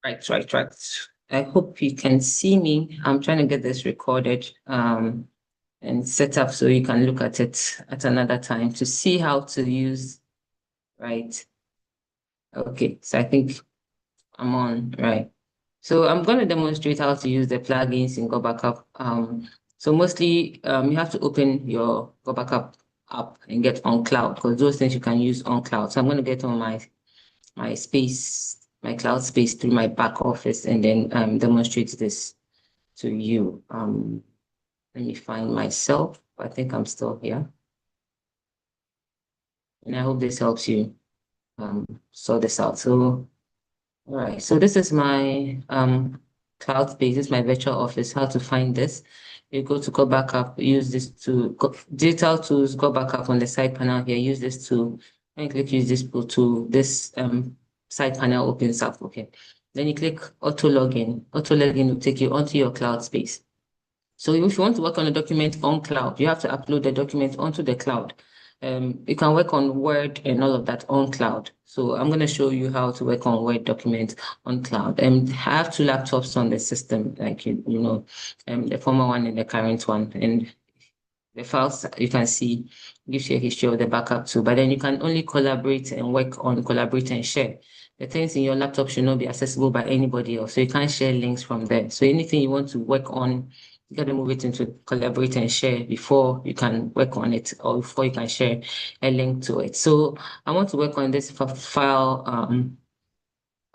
Right. I hope you can see me. I'm trying to get this recorded and set up so you can look at it at another time to see how to use, right? Okay, so I think I'm on, right? So I'm going to demonstrate how to use the plugins in GotBackup. So mostly you have to open your GotBackup app and get on cloud because those things you can use on cloud. So I'm going to get on my space, my cloud space through my back office and then demonstrate this to you. Let me find myself. I think I'm still here. And I hope this helps you sort this out. So, all right. So this is my cloud space. This is my virtual office. How to find this? You go to GotBackup, use this to go, digital tools, GotBackup on the side panel here. Use this tool. And click use this tool. This side panel opens up. Okay. Then you click auto login. Auto login will take you onto your cloud space. So if you want to work on a document on cloud, you have to upload the document onto the cloud. You can work on Word and all of that on cloud. So I'm going to show you how to work on Word documents on cloud. And I have two laptops on the system, like you know, the former one and the current one. And the files you can see gives you a history of the backup too. But then you can only collaborate and work on collaborate and share. The things in your laptop should not be accessible by anybody else. So you can't share links from there. So anything you want to work on, you got to move it into collaborate and share before you can work on it or before you can share a link to it. So I want to work on this file.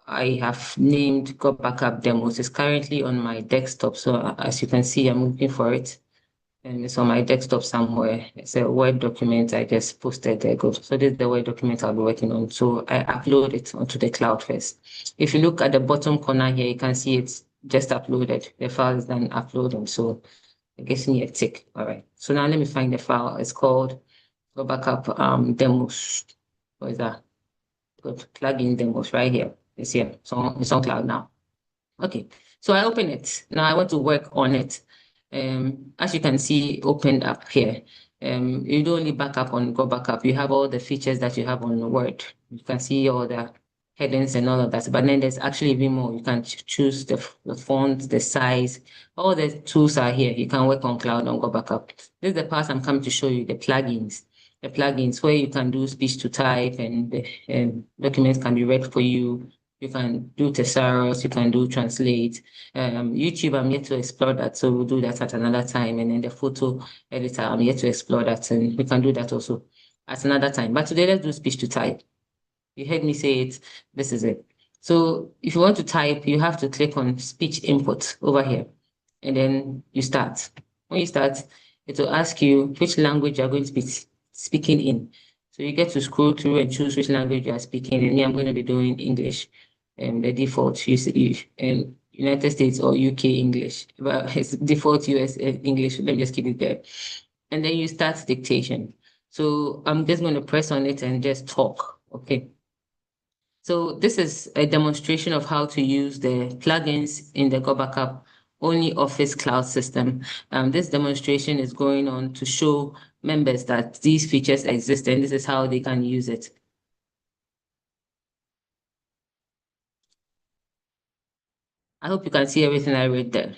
I have named Got Backup Demos. It's currently on my desktop. So as you can see, I'm looking for it. And it's on my desktop somewhere. It's a Word document I just posted there. Go. So this is the Word document I'll be working on. So I upload it onto the cloud first. If you look at the bottom corner here, you can see it's just uploaded. The file is done uploading. So it gives me a tick. All right. So now let me find the file. It's called Go Backup Demos. What is that? Good. Plugin demos right here. It's here. So it's on cloud now. Okay, so I open it. Now I want to work on it. As you can see, opened up here. You don't only back up on Go Backup. You have all the features that you have on Word. You can see all the headings and all of that. But then there's actually even more. You can choose the font, the size. All the tools are here. You can work on cloud on Go Backup. This is the part I'm coming to show you, the plugins. The plugins where you can do speech to type and the documents can be read for you. You can do Thesaurus, you can do translate. YouTube, I'm yet to explore that, so we'll do that at another time. And then the photo editor, I'm yet to explore that, and we can do that also at another time. But today, let's do speech to type. You heard me say it, this is it. So if you want to type, you have to click on speech input over here, and then you start. When you start, it will ask you which language you're going to be speaking in. So you get to scroll through and choose which language you are speaking. And me, I'm going to be doing English. The default United States or UK English, but it's default US English. Let me just keep it there. And then you start dictation. So I'm just going to press on it and just talk. Okay. So this is a demonstration of how to use the plugins in the GotBackup only Office cloud system. This demonstration is going on to show members that these features exist and this is how they can use it. I hope you can see everything I read there.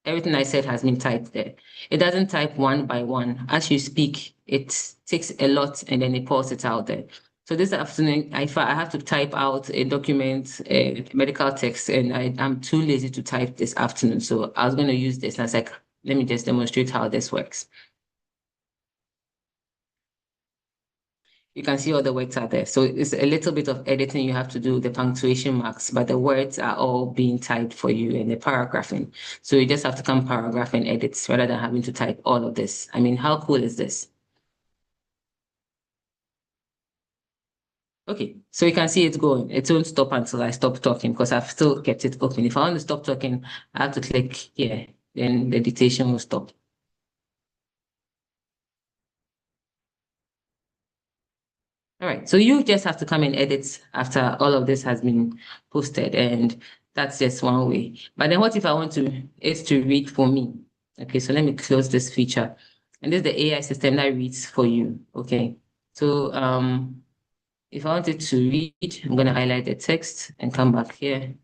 Everything I said has been typed there. It doesn't type one by one. As you speak, it takes a lot and then it pulls it out there. So this afternoon, I have to type out a document, a medical text, and I'm too lazy to type this afternoon. So I was going to use this. And I was like, let me just demonstrate how this works. You can see all the words are there. So it's a little bit of editing you have to do, the punctuation marks, but the words are all being typed for you in the paragraphing. So you just have to come paragraph and edit rather than having to type all of this. I mean, how cool is this? Okay, so you can see it going. It won't stop until I stop talking because I've still kept it open. If I want to stop talking, I have to click here, then the dictation will stop. All right, so you just have to come and edit after all of this has been posted, and that's just one way. But then what if I want to read for me? Okay, so let me close this feature. And this is the AI system that reads for you. Okay, so if I wanted to read, I'm going to highlight the text and come back here.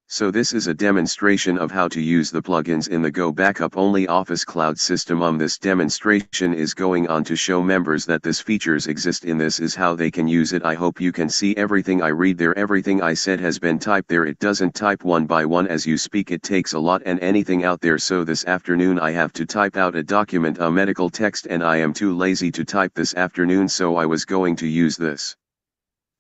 So this is a demonstration of how to use the plugins in the GotBackup only Office Cloud system. This demonstration is going on to show members that this features exist in this is how they can use it. I hope you can see everything I read there. Everything I said has been typed there. It doesn't type one by one as you speak. It takes a lot and anything out there. So this afternoon I have to type out a document, a medical text, and I am too lazy to type this afternoon, so I was going to use this.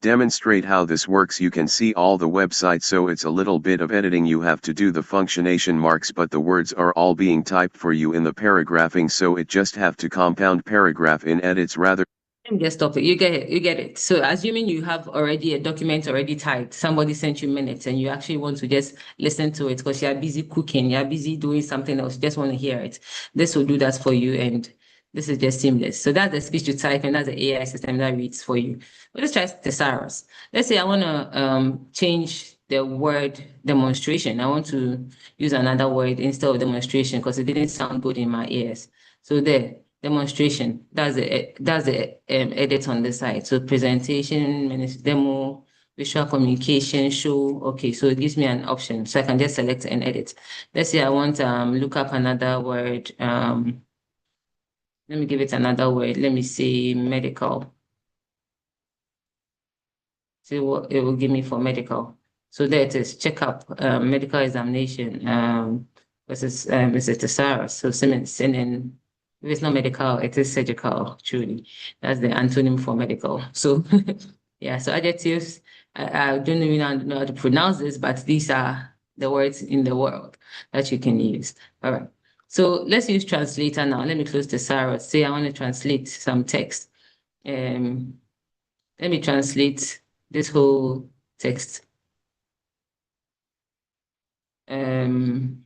Demonstrate how this works. You can see all the websites, so it's a little bit of editing. You have to do the punctuation marks, but the words are all being typed for you in the paragraphing, so it just have to compound paragraph in edits rather. Let me just stop it. You get it. You get it. So assuming you have already a document already typed, somebody sent you minutes and you actually want to just listen to it because you're busy cooking, you're busy doing something else, you just want to hear it. This will do that for you, and this is just seamless. So that's the speech to type, and that's the AI system that reads for you. But let's try Thesaurus. Let's say I want to change the word demonstration. I want to use another word instead of demonstration because it didn't sound good in my ears. So there, demonstration, that's the edit on the side. So presentation, demo, visual communication, show. Okay, so it gives me an option. So I can just select and edit. Let's say I want look up another word. Let me give it another word. Let me say medical. See what it will give me for medical. So there it is, checkup, medical examination, is it Thesaurus? So sending, if it's not medical, it is surgical, truly. That's the antonym for medical. So yeah, so adjectives, I don't even know how to pronounce this, but these are the words in the world that you can use. All right. So let's use translator now. Let me close Thesaurus. Say I want to translate some text. Let me translate this whole text into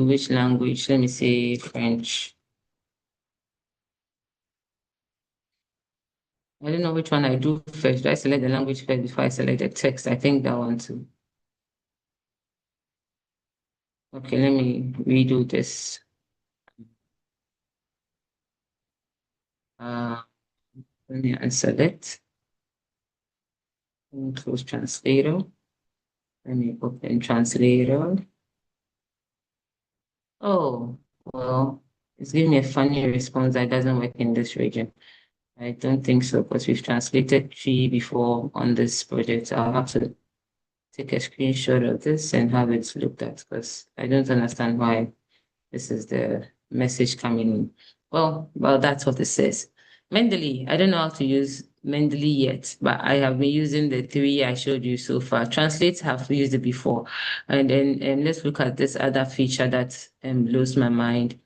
which language? Let me say French. I don't know which one I do first. Do I select the language first before I select the text? I think that one too. Okay, let me redo this. Uh, Let me unselect. Let me close translator. Let me open translator. Oh, well, it's giving me a funny response that doesn't work in this region. I don't think so, because we've translated tree before on this project. I'll have to take a screenshot of this and have it looked at, because I don't understand why this is the message coming in. Well, that's what it says. Mendeley, I don't know how to use Mendeley yet, but I have been using the three I showed you so far. Translate, have used it before. And then let's look at this other feature that blows my mind,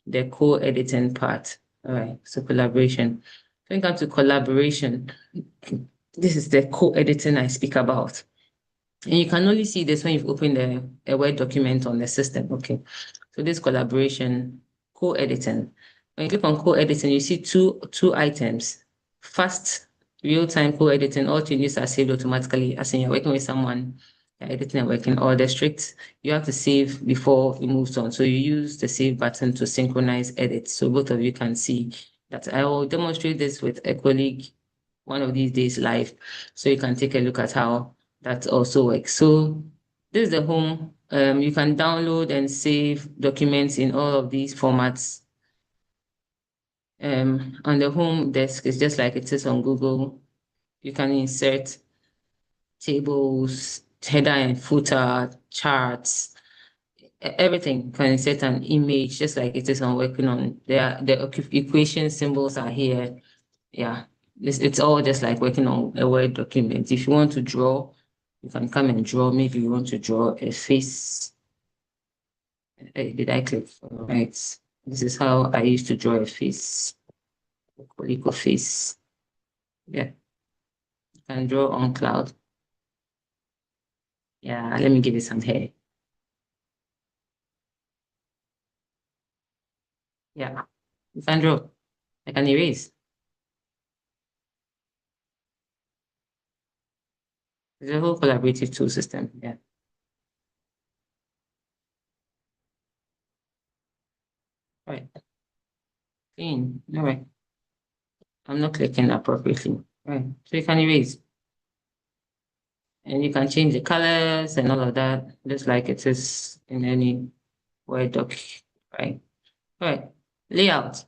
the co-editing part. All right, so collaboration. When it comes to collaboration, this is the co-editing I speak about. And you can only see this when you've opened a Word document on the system. Okay. So this collaboration, co-editing. When you click on co-editing, you see two items. Fast real-time co-editing, all changes are saved automatically. As in you're working with someone, you're editing and working, or the strict, you have to save before it moves on. So you use the save button to synchronize edits. So both of you can see that. I will demonstrate this with a colleague one of these days live. So you can take a look at how that also works. So this is the home. You can download and save documents in all of these formats. On the home desk, it's just like it is on Google. You can insert tables, header and footer, charts, everything. You can insert an image, just like it is on working on. The equation symbols are here. Yeah, it's all just like working on a Word document. If you want to draw, you can come and draw. Maybe you want to draw a face. Did I click? All right. This is how I used to draw a face, a colico face. Yeah, you can draw on cloud. Yeah, let me give it some hair. Yeah, you can draw. I can erase. It's a whole collaborative tool system. Yeah. Right. All right. I'm not clicking appropriately. Right. So you can erase. And you can change the colors and all of that, just like it is in any Word doc, right? All right. Layout.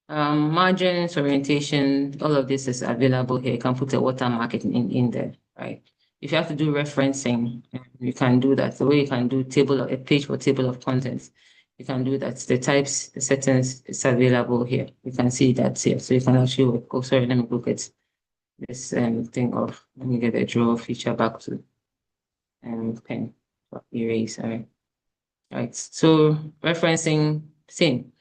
Margins, orientation, all of this is available here. You can put a watermark in there, right? If you have to do referencing, you can do that. The way you can do a page for table of contents, you can do that. The types, the settings is available here. You can see that here. So you can actually work. Oh, sorry, let me look at this thing of, let me get the draw feature back to pen, erase, all right. All right, so referencing, same.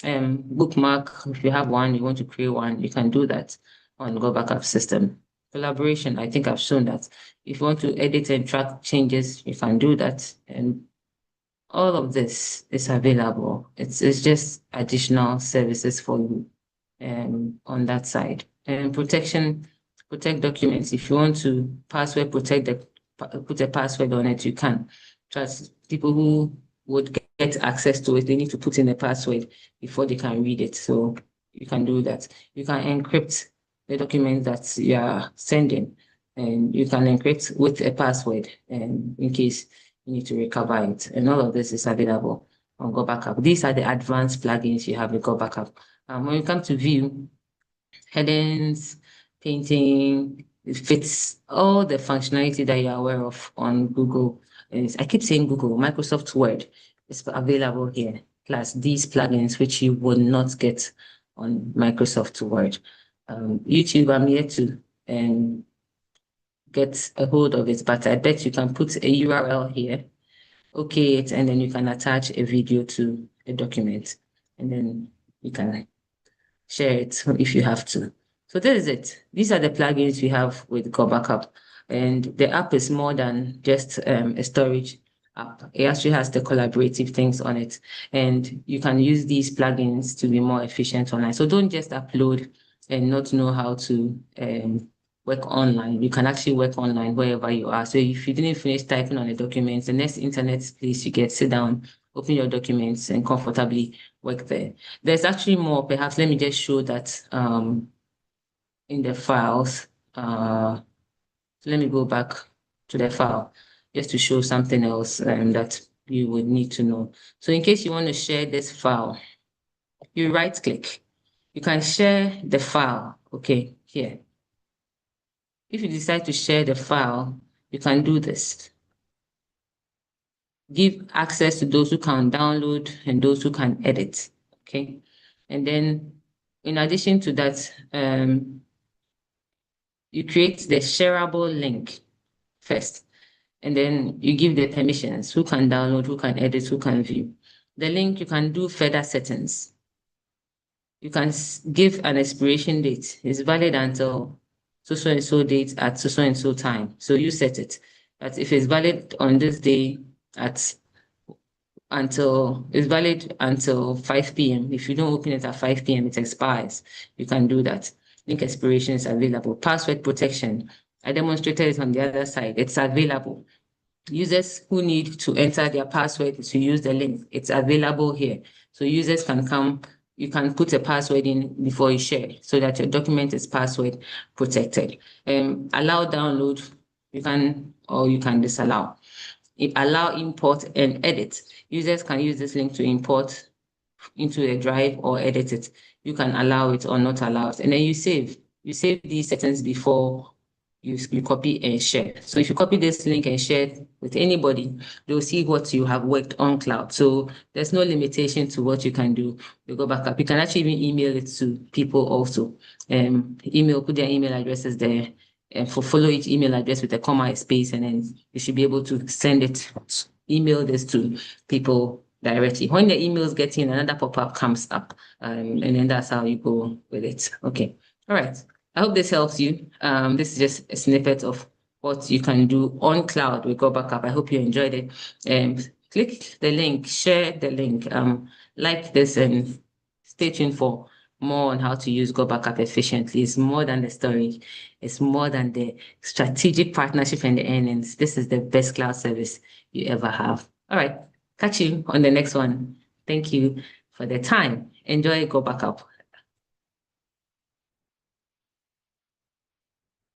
Bookmark, if you have one, you want to create one, you can do that on GotBackup system. Collaboration, I think I've shown that. If you want to edit and track changes, you can do that. And all of this is available. It's just additional services for you on that side. And protect documents. If you want to password protect put a password on it, you can. Trust people who would get access to it, they need to put in a password before they can read it. So you can do that. You can encrypt the document that you are sending, and you can encrypt with a password, and in case you need to recover it. And all of this is available on GotBackup. These are the advanced plugins you have with GotBackup. When you come to view, headings, painting, it fits all the functionality that you're aware of on Google. I keep saying Google, Microsoft Word is available here, plus these plugins, which you will not get on Microsoft Word. YouTube, I'm here to get a hold of it, but I bet you can put a URL here, okay it, and then you can attach a video to a document, and then you can share it if you have to. So this is it. These are the plugins we have with GotBackup. And the app is more than just a storage app. It actually has the collaborative things on it. And you can use these plugins to be more efficient online. So don't just upload and not know how to work online. You can actually work online wherever you are. So if you didn't finish typing on the documents, the next internet place you get, sit down, open your documents and comfortably work there. There's actually more. Perhaps let me just show that in the files. So let me go back to the file just to show something else that you would need to know. So in case you want to share this file, you right click. You can share the file, okay, here. If you decide to share the file, you can do this. Give access to those who can download and those who can edit, okay? And then in addition to that, you create the shareable link first, and then you give the permissions, who can download, who can edit, who can view. The link, you can do further settings. You can give an expiration date. It's valid until so and so date at so and so time. So you set it. That if it's valid on this day it's valid until 5 p.m. If you don't open it at 5 p.m., it expires. You can do that. Link expiration is available. Password protection. I demonstrated it on the other side. It's available. Users who need to enter their password to use the link, it's available here. So users can come, you can put a password in before you share so that your document is password protected. Allow download, you can disallow. Allow import and edit. Users can use this link to import into a drive or edit it. You can allow it or not allow it. And then you save. You save these settings before you copy and share. So if you copy this link and share it with anybody, they'll see what you have worked on cloud. So there's no limitation to what you can do with GotBackup. You can actually even email it to people also. Put their email addresses there, and follow each email address with a comma space, and then you should be able to email this to people directly. When the emails get in, another pop-up comes up, and then that's how you go with it. Okay. All right. I hope this helps you. This is just a snippet of what you can do on cloud with GotBackup. I hope you enjoyed it. Click the link, share the link, like this, and stay tuned for more on how to use GotBackup efficiently. It's more than the storage. It's more than the strategic partnership and the earnings. This is the best cloud service you ever have. All right. Catch you on the next one. Thank you for the time. Enjoy GotBackup.